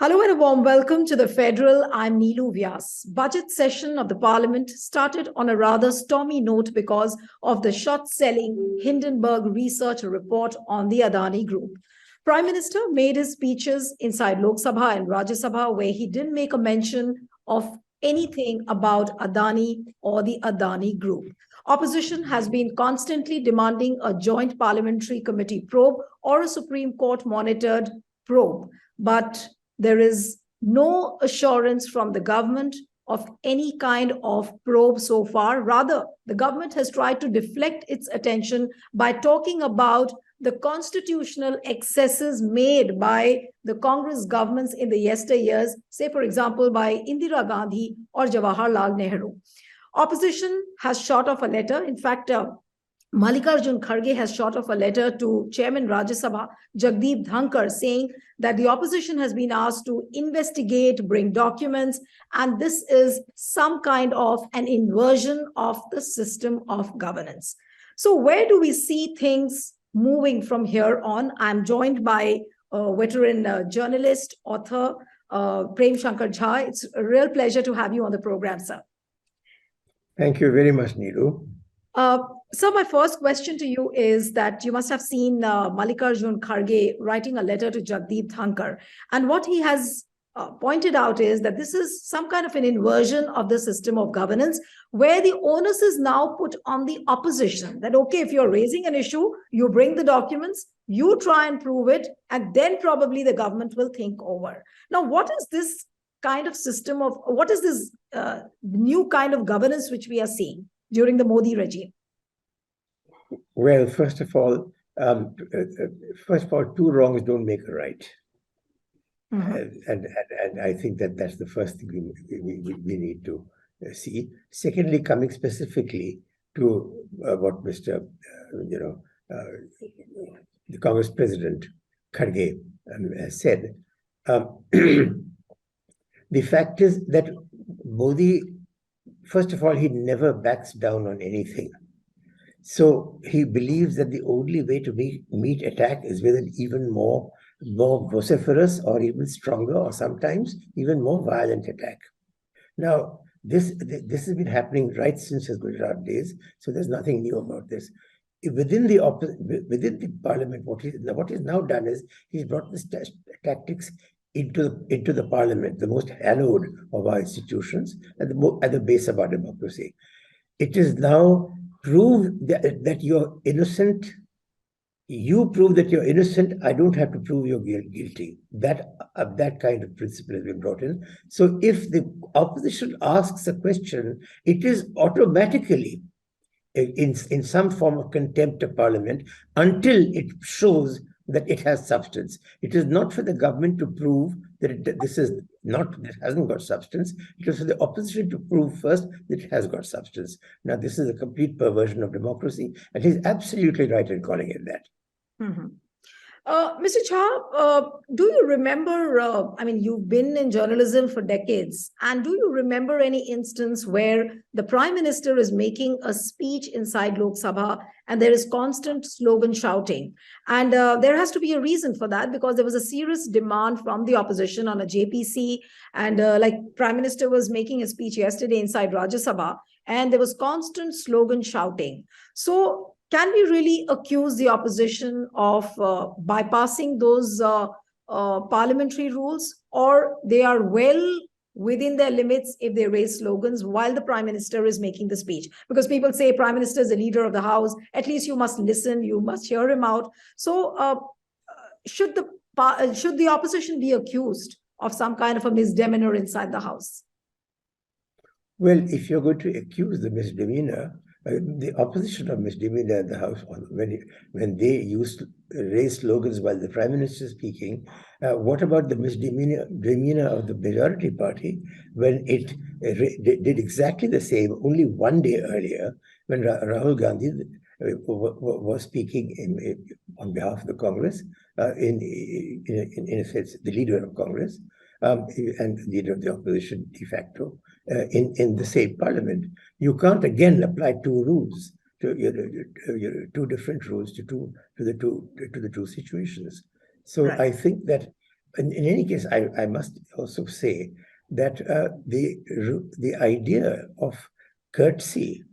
Hello and a warm welcome to the Federal. I'm Neelu Vyas. Budget session of the Parliament started on a rather stormy note because of the short-selling Hindenburg Research report on the Adani Group. Prime Minister made his speeches inside Lok Sabha and Rajya Sabha where he didn't make a mention of anything about Adani or the Adani Group. Opposition has been constantly demanding a joint parliamentary committee probe or a Supreme Court monitored probe, but there is no assurance from the government of any kind of probe so far. Rather, the government has tried to deflect its attention by talking about the constitutional excesses made by the Congress governments in the yesteryears, say, for example, by Indira Gandhi or Jawaharlal Nehru. Opposition has shot off a letter. In fact, Mallikarjun Kharge has shot off a letter to Chairman Rajya Sabha, Jagdeep Dhankar, saying that the opposition has been asked to investigate, bring documents, and this is some kind of an inversion of the system of governance. So where do we see things moving from here on? I'm joined by a veteran journalist, author, Prem Shankar Jha. It's a real pleasure to have you on the program, sir. Thank you very much, Neelu. So my first question to you is that you must have seen Mallikarjun Kharge writing a letter to Jagdeep Dhankar. And what he has pointed out is that this is some kind of an inversion of the system of governance where the onus is now put on the opposition. That, okay, if you're raising an issue, you bring the documents, you try and prove it, and then probably the government will think over. Now, what is this kind of system of, what is this new kind of governance which we are seeing during the Modi regime? Well, first of all, two wrongs don't make a right. And I think that's the first thing we need to see. Secondly, coming specifically to what Mr. The Congress President Kharge has said, the fact is that Modi, first of all, he never backs down on anything. So he believes that the only way to meet attack is with an even more vociferous or even stronger or sometimes even more violent attack. Now, this has been happening right since his Gujarat days, so there's nothing new about this. Within the parliament, what he's now done is he's brought this tactics into the parliament, the most hallowed of our institutions, at the base of our democracy. It is now prove that you're innocent. You prove that you're innocent. I don't have to prove you're guilty. That kind of principle has been brought in. So if the opposition asks a question, it is automatically in some form of contempt of parliament until it shows that it has substance. It is not for the government to prove that it hasn't got substance. It is for the opposition to prove first that it has got substance. Now, this is a complete perversion of democracy, and he's absolutely right in calling it that. Mr. Jha, do you remember, you've been in journalism for decades, and do you remember any instance where the Prime Minister is making a speech inside Lok Sabha and there is constant slogan shouting? And there has to be a reason for that because there was a serious demand from the opposition on a JPC, and like Prime Minister was making a speech yesterday inside Rajya Sabha, and there was constant slogan shouting. So can we really accuse the opposition of bypassing those parliamentary rules, or they are well within their limits if they raise slogans while the Prime Minister is making the speech? Because people say Prime Minister is the leader of the House, at least you must listen, you must hear him out. So should the opposition be accused of some kind of a misdemeanor inside the House? Well, if you're going to accuse the misdemeanor, the opposition of misdemeanor in the House, when they used to raise slogans while the Prime Minister is speaking, what about the misdemeanor of the majority party when it did exactly the same only one day earlier when Rahul Gandhi was speaking on behalf of the Congress, in a sense, the leader of Congress, and leader of the opposition de facto, in the same parliament. You can't again apply two rules, two different rules to the two situations. So right. I think that in any case, I must also say that the idea of courtesy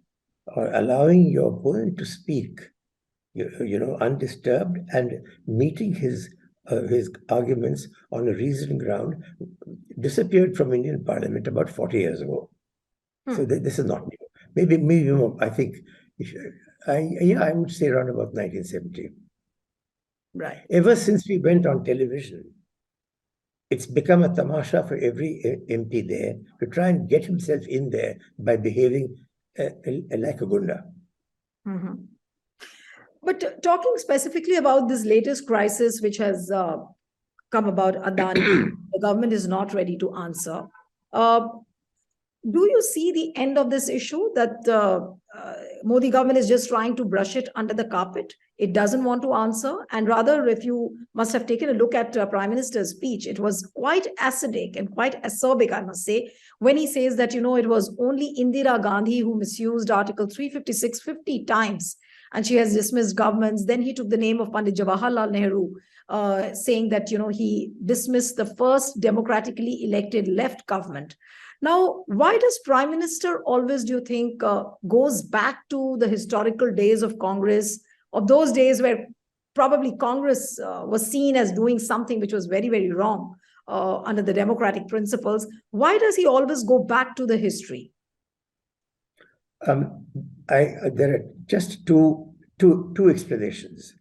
or allowing your opponent to speak, undisturbed and meeting his arguments on a reasoned ground disappeared from Indian Parliament about 40 years ago. So this is not new. Maybe more, I think, I would say around about 1970. Right. Ever since we went on television, it's become a tamasha for every MP there to try and get himself in there by behaving like a gunda. Mm-hmm. But talking specifically about this latest crisis, which has come about Adani, the government is not ready to answer. Do you see the end of this issue, that Modi government is just trying to brush it under the carpet? It doesn't want to answer. And rather, if you must have taken a look at Prime Minister's speech, it was quite acidic and quite acerbic, I must say, when he says that, it was only Indira Gandhi who misused Article 356 50 times, and she has dismissed governments. Then he took the name of Pandit Jawaharlal Nehru, saying that, he dismissed the first democratically elected left government. Now, why does Prime Minister always, do you think, goes back to the historical days of Congress, of those days where probably Congress was seen as doing something which was very, very wrong under the democratic principles? Why does he always go back to the history? There are just two explanations.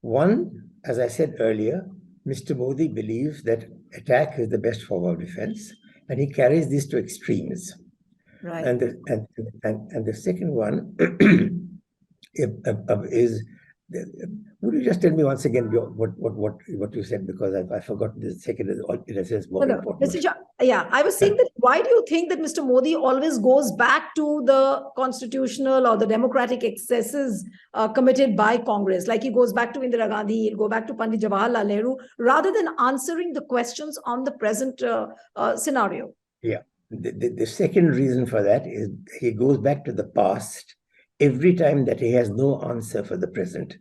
One, as I said earlier, Mr. Modi believes that attack is the best form of defense, and he carries these to extremes. Right. And the second one is, would you just tell me once again what you said, because I forgot the second is in a sense more important. Mr. Jha, yeah, I was saying that why do you think that Mr. Modi always goes back to the constitutional or the democratic excesses committed by Congress? Like he goes back to Indira Gandhi, he'll go back to Pandit Jawaharlal Nehru, rather than answering the questions on the present scenario? Yeah, the second reason for that is he goes back to the past every time that he has no answer for the present.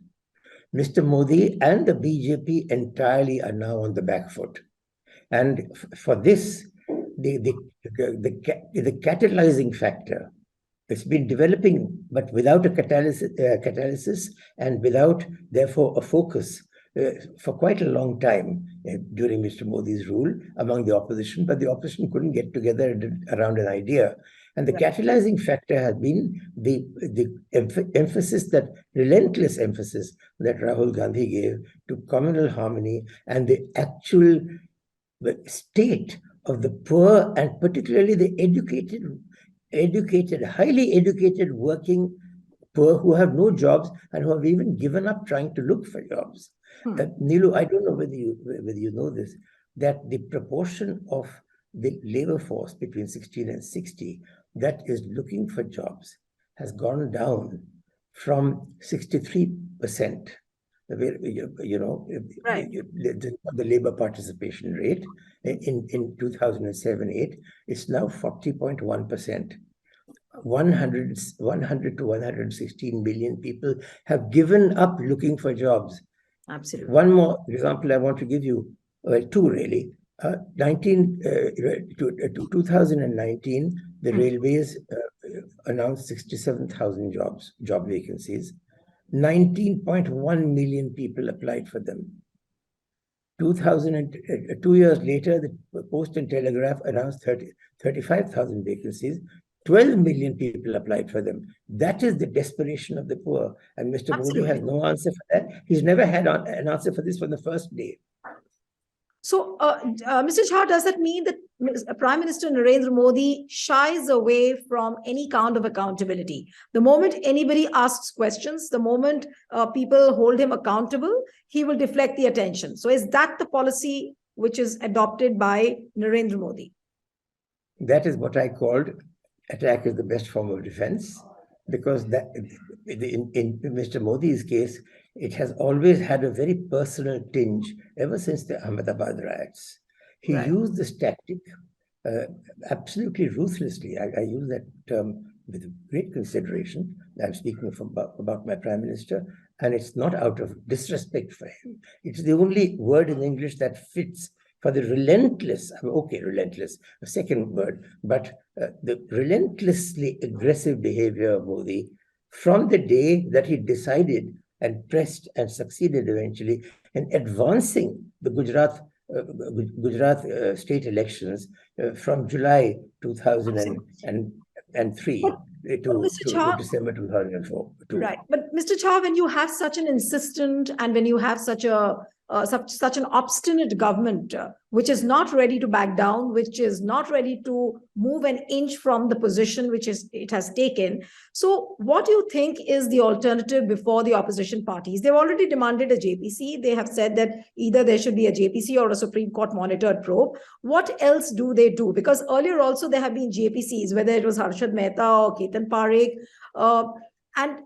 Mr. Modi and the BJP entirely are now on the back foot. And for this, the catalyzing factor, it's been developing, but without a catalysis and without, therefore, a focus for quite a long time during Mr. Modi's rule among the opposition, but the opposition couldn't get together around an idea. And the catalyzing factor has been the emphasis, that relentless emphasis that Rahul Gandhi gave to communal harmony and the actual state of the poor, and particularly the highly educated working poor who have no jobs and who have even given up trying to look for jobs. Neelu, I don't know whether you know this, that the proportion of the labor force between 16 and 60 that is looking for jobs has gone down from 63%. The labor participation rate in 2007-8, it's now 40.1%. 100 to 116 million people have given up looking for jobs. Absolutely. One more example I want to give you, two really. 2019, the railways announced 67,000 job vacancies. 19.1 million people applied for them. 2 years later, the Post and Telegraph announced 35,000 vacancies. 12 million people applied for them. That is the desperation of the poor. And Mr. Modi has no answer for that. He's never had an answer for this from the first day. So, Mr. Jha, does that mean that Prime Minister Narendra Modi shies away from any kind of accountability? The moment anybody asks questions, the moment people hold him accountable, he will deflect the attention. So is that the policy which is adopted by Narendra Modi? That is what I called attack is the best form of defense, because that in Mr. Modi's case, it has always had a very personal tinge ever since the Ahmedabad riots. He used this tactic absolutely ruthlessly. I use that term with great consideration. I'm speaking about my Prime Minister, and it's not out of disrespect for him. It's the only word in English that fits for the relentless, okay, relentless, a second word, but the relentlessly aggressive behavior of Modi from the day that he decided and pressed and succeeded eventually in advancing the Gujarat state elections from July 2003 to Mr. December 2004. Right. But Mr. Jha, when you have such an insistent and when you have such an obstinate government, which is not ready to back down, which is not ready to move an inch from the position which it has taken. So what do you think is the alternative before the opposition parties? They've already demanded a JPC. They have said that either there should be a JPC or a Supreme Court monitored probe. What else do they do? Because earlier also there have been JPCs, whether it was Harshad Mehta or Ketan Parekh, and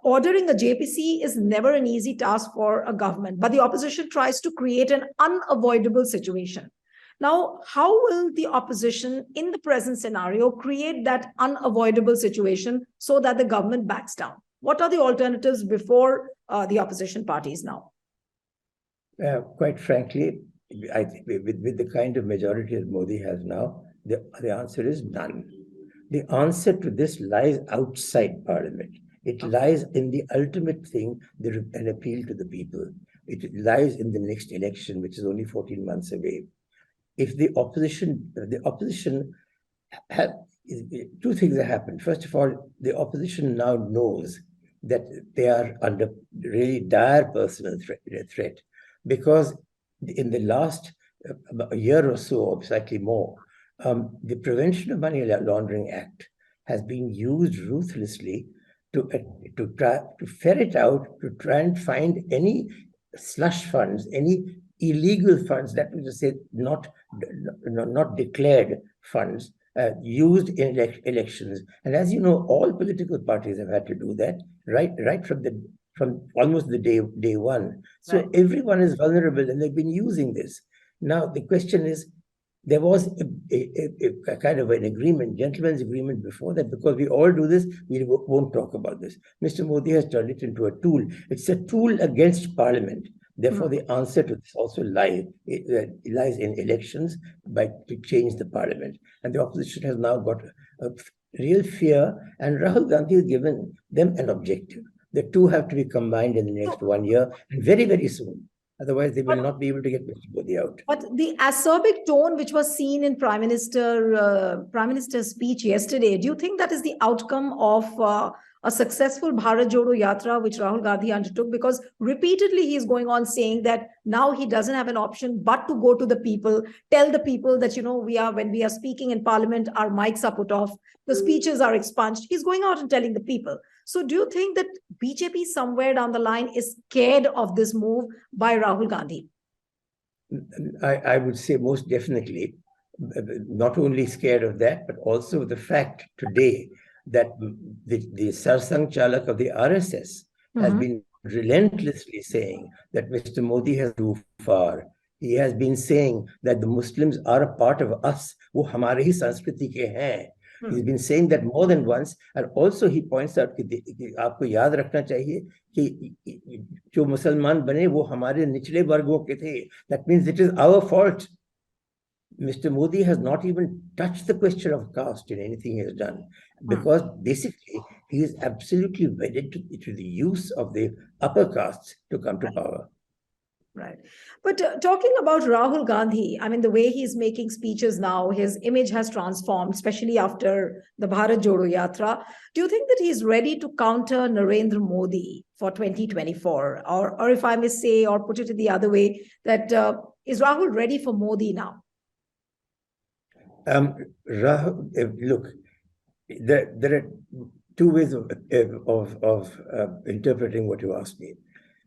ordering a JPC is never an easy task for a government, but the opposition tries to create an unavoidable situation. Now, how will the opposition in the present scenario create that unavoidable situation so that the government backs down? What are the alternatives before the opposition parties now? Quite frankly, I think with the kind of majority that Modi has now, the answer is none. The answer to this lies outside Parliament. It lies in the ultimate thing, an appeal to the people. It lies in the next election, which is only 14 months away. If the opposition two things have happened. First of all, the opposition now knows that they are under really dire personal threat because in the last year or so, or slightly more, the Prevention of Money Laundering Act has been used ruthlessly to ferret out, to try and find any slush funds, any illegal funds, that is to say, not declared funds, used in elections. And as you know, all political parties have had to do that right from almost the day one. So right. Everyone is vulnerable, and they've been using this. Now the question is, there was a kind of an agreement, gentleman's agreement before that, because we all do this, we won't talk about this. Mr. Modi has turned it into a tool. It's a tool against Parliament. Therefore, the answer to this also lies in elections to change the Parliament. And the opposition has now got a real fear, and Rahul Gandhi has given them an objective. The two have to be combined in the next 1 year, and very, very soon. Otherwise, they will not be able to get Mr. Modi out. But the acerbic tone which was seen in Prime Minister's speech yesterday, do you think that is the outcome of a successful Bharat Jodo Yatra which Rahul Gandhi undertook? Because repeatedly he is going on saying that now he doesn't have an option but to go to the people, tell the people that, you know, when we are speaking in Parliament, our mics are put off, the speeches are expunged. He's going out and telling the people. So do you think that BJP somewhere down the line is scared of this move by Rahul Gandhi? I would say most definitely, not only scared of that, but also the fact today that the Sarsang Chalak of the RSS has been relentlessly saying that Mr. Modi has gone too far. He has been saying that the Muslims are a part of us. वो हमारे ही संस्कृति के हैं. He's been saying that more than once, and also he points out कि आपको याद रखना चाहिए कि जो मुसलमान बने वो हमारे निचले वर्गों के थे. That means it is our fault. Mr. Modi has not even touched the question of caste in anything he has done, because basically he is absolutely wedded to the use of the upper castes to come to power. Right. But talking about Rahul Gandhi, I mean, the way he's making speeches now, his image has transformed, especially after the Bharat Jodo Yatra. Do you think that he's ready to counter Narendra Modi for 2024? Or if I may say, or put it in the other way, that is Rahul ready for Modi now? Rahul, look, there are two ways of interpreting what you asked me.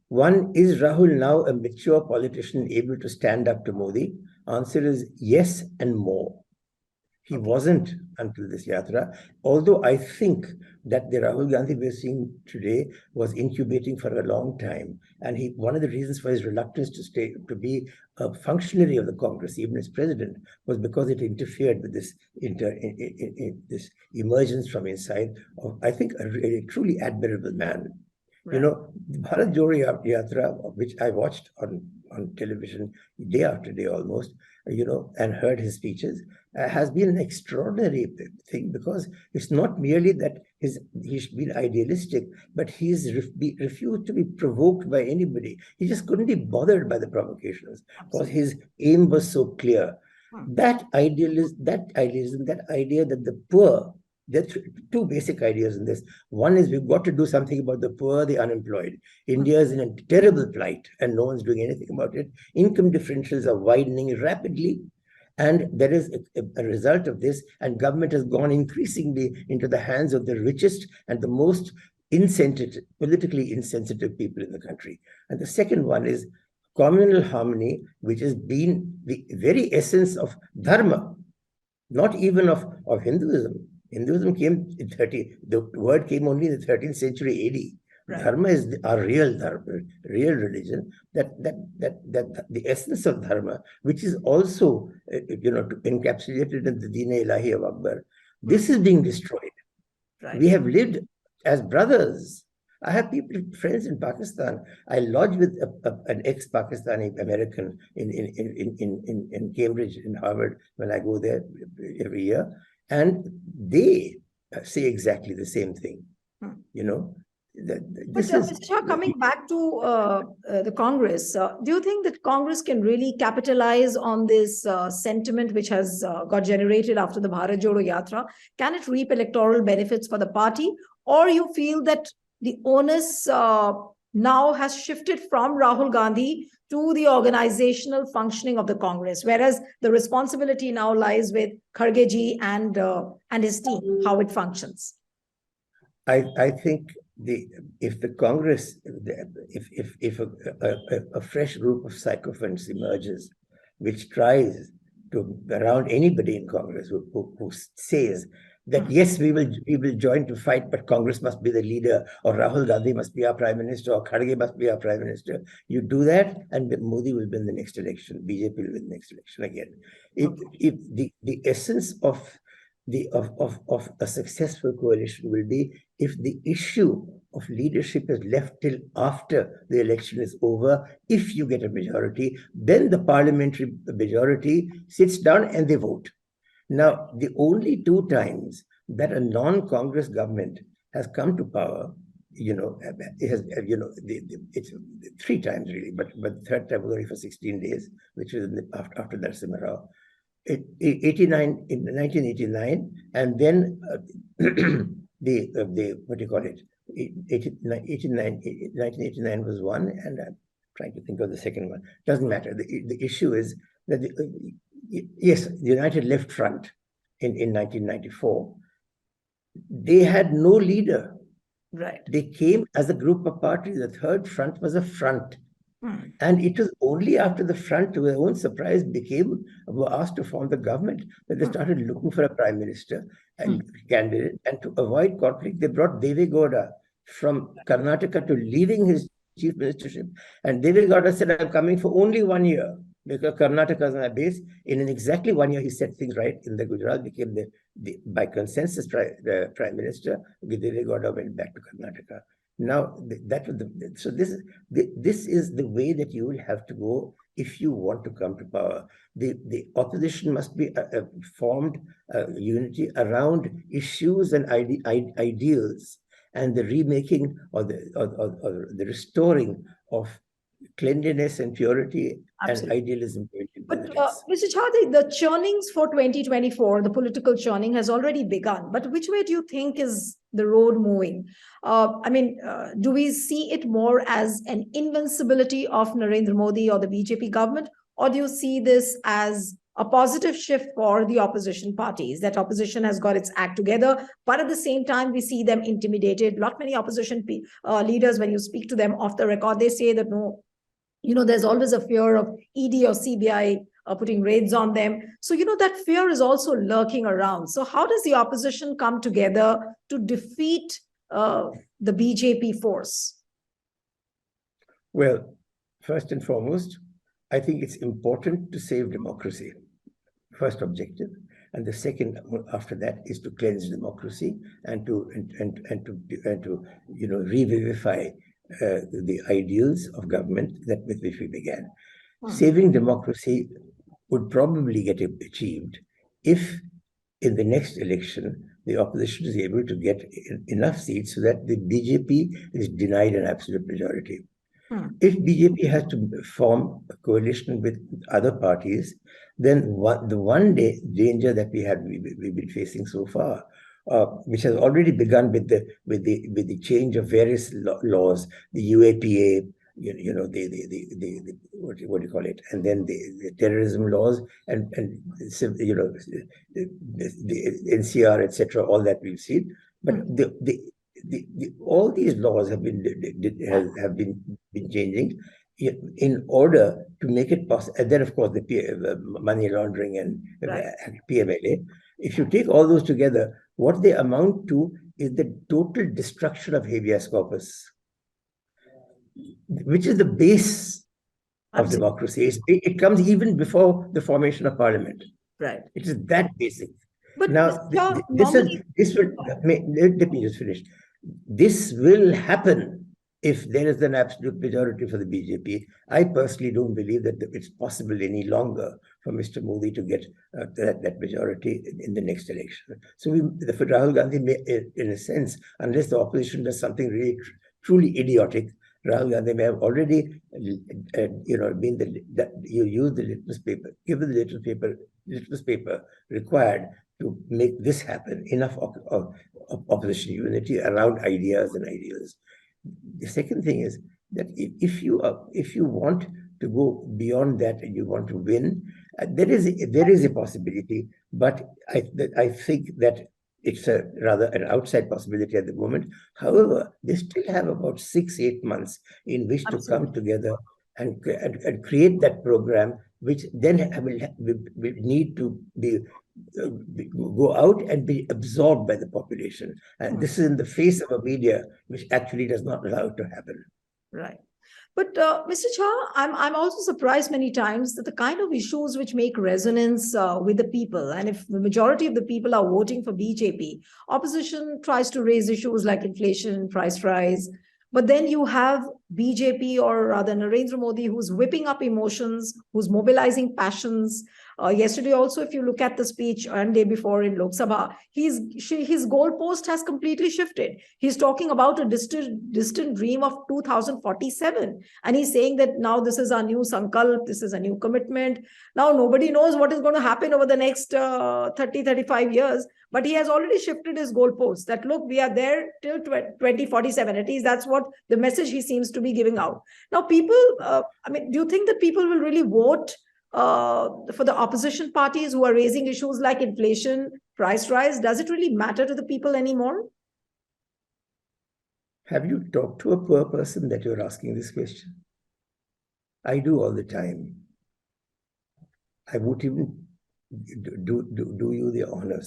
One, is Rahul now a mature politician able to stand up to Modi? Answer is yes and more. He wasn't until this yatra, although I think that the Rahul Gandhi we're seeing today was incubating for a long time. And one of the reasons for his reluctance to be a functionary of the Congress, even as president, was because it interfered with this this emergence from inside of, I think, a truly admirable man. Right. You know, the Bharat Jodo Yatra, which I watched on on television day after day almost, and heard his speeches, has been an extraordinary thing, because it's not merely that he's been idealistic, but he's refused to be provoked by anybody. He just couldn't be bothered by the provocations because his aim was so clear. That idealism, that idea that the poor, there are two basic ideas in this. One is we've got to do something about the poor, the unemployed. India is in a terrible plight and no one's doing anything about it. Income differentials are widening rapidly. And there is a result of this, and government has gone increasingly into the hands of the richest and the most insensitive, politically insensitive people in the country. And the second one is communal harmony, which has been the very essence of dharma, not even of Hinduism. Hinduism came in the word came only in the 13th century AD. Right. Dharma is our real dharma, real religion. That the essence of dharma, which is also encapsulated in the Deen Ilahi of Akbar, this is being destroyed. Right. We have lived as brothers. I have friends in Pakistan. I lodge with an ex-Pakistani American in Cambridge, in Harvard, when I go there every year, and they say exactly the same thing. Mr. Shah, coming back to the Congress, do you think that Congress can really capitalize on this sentiment which has got generated after the Bharat Jodo Yatra? Can it reap electoral benefits for the party? Or you feel that the onus now has shifted from Rahul Gandhi to the organizational functioning of the Congress, whereas the responsibility now lies with Kharge ji and his team, how it functions? I think if the Congress, if a fresh group of sycophants emerges, which tries to around anybody in Congress who says that yes, we will join to fight, but Congress must be the leader, or Rahul Gandhi must be our prime minister, or Kharge must be our prime minister. You do that, and Modi will win the next election. BJP will win the next election again. If the essence of a successful coalition will be if the issue of leadership is left till after the election is over. If you get a majority, then the parliamentary majority sits down and they vote. Now, the only two times that a non-Congress government has come to power, it's 3 times really, but the third time was only for 16 days, which was after Narasimha Rao. In 1989, and then what do you call it? 1989 was one, and I'm trying to think of the second one. Doesn't matter. The issue is that yes, the United Left Front in 1994, they had no leader. Right. They came as a group of parties. The third front was a front. And it was only after the front, to their own surprise, were asked to form the government, that they started looking for a prime minister and candidate. And to avoid conflict, they brought Deve Gowda from Karnataka to leaving his chief ministership. And Deve Gowda said, I'm coming for only 1 year, because Karnataka is my base. In exactly 1 year, he set things right. In the Gujarat became by consensus the prime minister. Deve Gowda went back to Karnataka. Now, this is the way that you will have to go if you want to come to power. The opposition must be formed unity around issues and ideals, and the remaking or the restoring of cleanliness and purity. Absolutely. And idealism. But Mr. Jha, the churnings for 2024, the political churning has already begun. But which way do you think is the road moving? Do we see it more as an invincibility of Narendra Modi or the BJP government? Or do you see this as a positive shift for the opposition parties, that opposition has got its act together, but at the same time, we see them intimidated? Many opposition leaders, when you speak to them off the record, they say that no, there's always a fear of ED or CBI putting raids on them. So, that fear is also lurking around. So how does the opposition come together to defeat the BJP force? Well, first and foremost, I think it's important to save democracy. First objective. And the second, after that, is to cleanse democracy and to revivify the ideals of government with which we began. saving democracy would probably get achieved if in the next election, the opposition is able to get enough seats so that the BJP is denied an absolute majority. If BJP has to form a coalition with other parties, then the one day danger that we've been facing so far, which has already begun with the change of various laws, the UAPA, the what do you call it, and then the terrorism laws and the NCR, etc. All that we've seen, but all these laws have been changing in order to make it possible. And then, of course, the money laundering and PMLA. If you take all those together, what they amount to is the total destruction of habeas corpus, which is the base of democracy. It comes even before the formation of parliament. Right. It is that basic. But now, this will. Let me just finish. This will happen if there is an absolute majority for the BJP. I personally don't believe that it's possible any longer for Mr. Modi to get that majority in the next election. So for Rahul Gandhi, in a sense, unless the opposition does something really truly idiotic, Rahul Gandhi may have already, you use the litmus paper, given the litmus paper required to make this happen, enough of opposition unity around ideas and ideals. The second thing is that if you want to go beyond that and you want to win, there is a possibility, but I think that it's rather an outside possibility at the moment. However, they still have about 6-8 months in which to come together and create that program, which then will need to go out and be absorbed by the population. And this is in the face of a media which actually does not allow it to happen. Right. But Mr. Jha, I'm also surprised many times that the kind of issues which make resonance with the people, and if the majority of the people are voting for BJP, opposition tries to raise issues like inflation, price rise, but then you have BJP, or rather Narendra Modi, who's whipping up emotions, who's mobilizing passions. Yesterday also, if you look at the speech and day before in Lok Sabha, his goalpost has completely shifted. He's talking about a distant dream of 2047. And he's saying that now this is our new sankalp, this is a new commitment. Now nobody knows what is going to happen over the next 30-35 years. But he has already shifted his goalposts that, look, we are there till 2047. At least that's what the message he seems to be giving out. Now, people, do you think that people will really vote for the opposition parties who are raising issues like inflation, price rise? Does it really matter to the people anymore? Have you talked to a poor person that you're asking this question? I do all the time. I won't even do you the honor,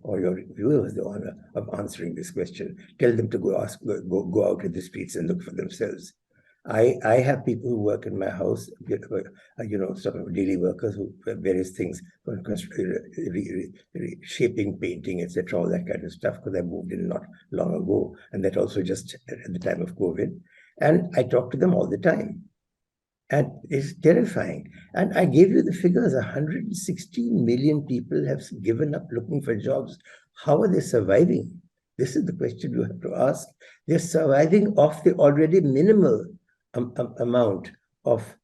or your viewers the honor of answering this question. Tell them to go out in the streets and look for themselves. I have people who work in my house, sort of daily workers who various things, shaping, painting, etc., all that kind of stuff, because I moved in not long ago, and that also just at the time of COVID. And I talk to them all the time. And it's terrifying. And I gave you the figures. 116 million people have given up looking for jobs. How are they surviving? This is the question you have to ask. They're surviving off the already minimal amount of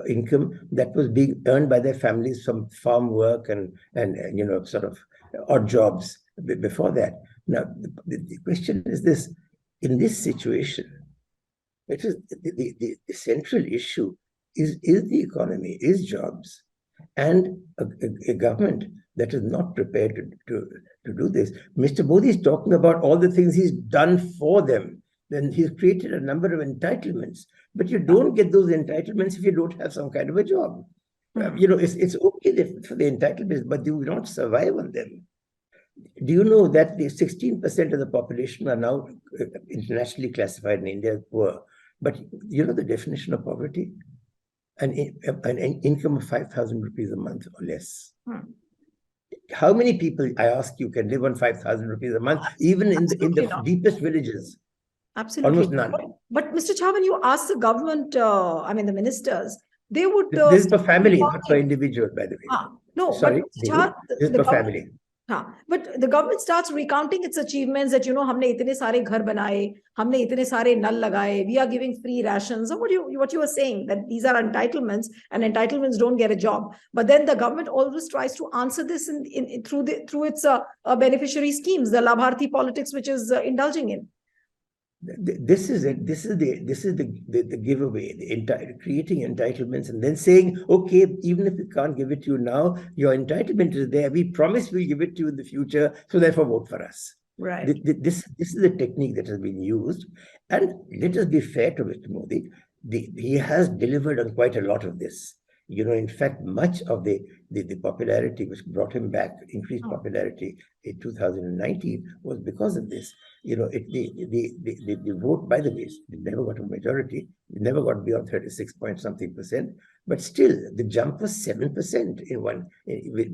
income that was being earned by their families from farm work and sort of odd jobs before that. Now, the question is this: in this situation, it is the central issue is the economy, is jobs, and a government that is not prepared to do this. Mr. Modi is talking about all the things he's done for them. Then he's created a number of entitlements, but you don't get those entitlements if you don't have some kind of a job. It's okay for the entitlements, but you will not survive on them. Do you know that the 16% of the population are now internationally classified in India as poor? But you know the definition of poverty? An income of 5,000 rupees a month or less. How many people, I ask you, can live on 5,000 rupees a month, even in the deepest villages? Absolutely. Almost none. But Mr. Jha, when you ask the government, the ministers, they would. This is for family, not for individual, by the way. No, Sorry, but Jha, this is for family. But the government starts recounting its achievements that, हमने इतने सारे घर बनाए, हमने इतने सारे नल लगाए, we are giving free rations. So what you were saying, that these are entitlements and entitlements don't get a job. But then the government always tries to answer this through its beneficiary schemes, the Labharti politics, which is indulging in. This is it. This is the giveaway, creating entitlements and then saying, okay, even if we can't give it to you now, your entitlement is there. We promise we'll give it to you in the future, so therefore vote for us. Right. This is the technique that has been used. And let us be fair to Mr. Modi. He has delivered on quite a lot of this. In fact, much of the popularity which brought him back, increased popularity in 2019 was because of this. The vote, by the way, it never got a majority. It never got beyond 36 point something percent. But still, the jump was 7%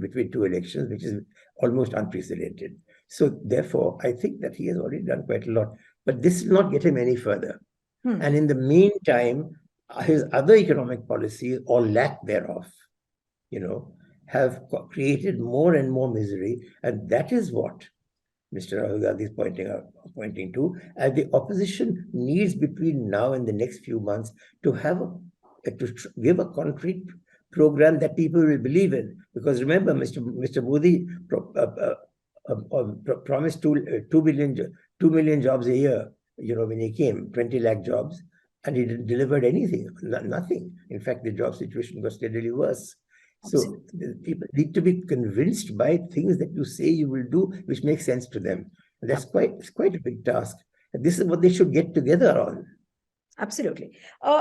between two elections, which is almost unprecedented. So therefore, I think that he has already done quite a lot. But this will not get him any further. And in the meantime, his other economic policies, or lack thereof, have created more and more misery. And that is what Mr. Rahul Gandhi is pointing to, and the opposition needs between now and the next few months to give a concrete program that people will believe in. Because remember, Mr. Modi promised 2 million jobs a year, when he came, 20 lakh jobs, and he didn't deliver anything, nothing. In fact, the job situation got steadily worse. So people need to be convinced by things that you say you will do, which make sense to them. And that's quite a big task. And this is what they should get together on. Absolutely.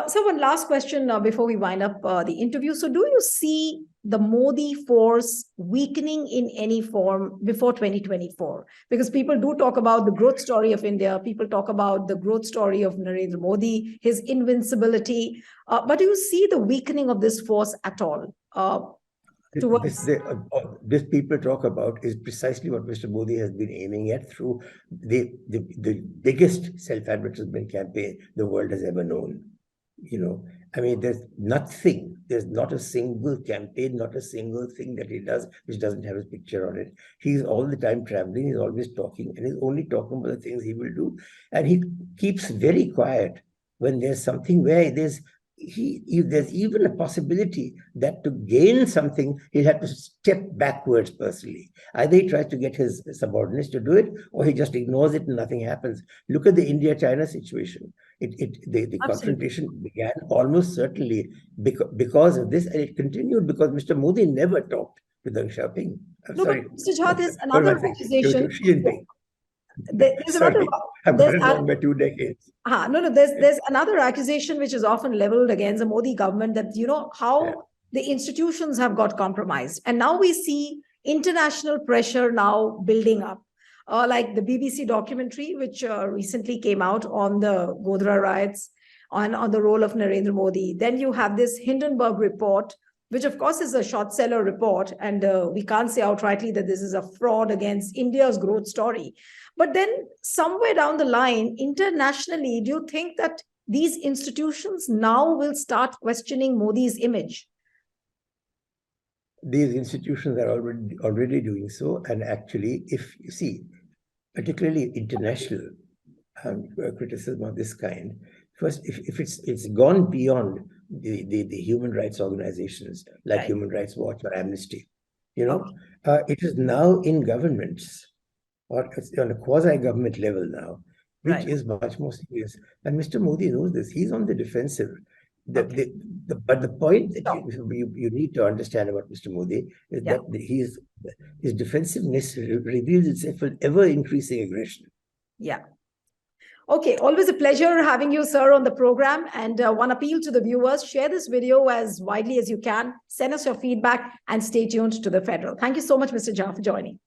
So one last question before we wind up the interview. So do you see the Modi force weakening in any form before 2024? Because people do talk about the growth story of India. People talk about the growth story of Narendra Modi, his invincibility. But do you see the weakening of this force at all? This people talk about is precisely what Mr. Modi has been aiming at through the biggest self-advertisement campaign the world has ever known. There's not a single campaign, not a single thing that he does which doesn't have his picture on it. He's all the time traveling, he's always talking, and he's only talking about the things he will do. And he keeps very quiet when there's something where there's even a possibility that to gain something, he'll have to step backwards personally. Either he tries to get his subordinates to do it, or he just ignores it and nothing happens. Look at the India-China situation. The confrontation began almost certainly because of this, and it continued because Mr. Modi never talked to Deng Xiaoping. But Mr. Jha, there's another accusation. There's I've got it wrong by 2 decades. There's another accusation which is often leveled against the Modi government that, how the institutions have got compromised. And now we see international pressure now building up. Like the BBC documentary, which recently came out on the Godhra riots, on the role of Narendra Modi. Then you have this Hindenburg report, which of course is a short seller report. And we can't say outrightly that this is a fraud against India's growth story. But then somewhere down the line, internationally, do you think that these institutions now will start questioning Modi's image? These institutions are already doing so. And actually, if you see, particularly international criticism of this kind, first, if it's gone beyond the human rights organizations like Human Rights Watch or Amnesty, it is now in governments, or it's on a quasi-government level now, which is much more serious. And Mr. Modi knows this. He's on the defensive. But the point that you need to understand about Mr. Modi is that his defensiveness reveals itself with ever-increasing aggression. Yeah. Okay, always a pleasure having you, sir, on the program. And one appeal to the viewers, share this video as widely as you can. Send us your feedback and stay tuned to The Federal. Thank you so much, Mr. Jha, for joining.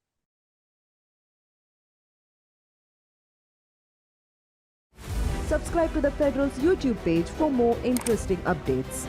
Subscribe to The Federal's YouTube page for more interesting updates.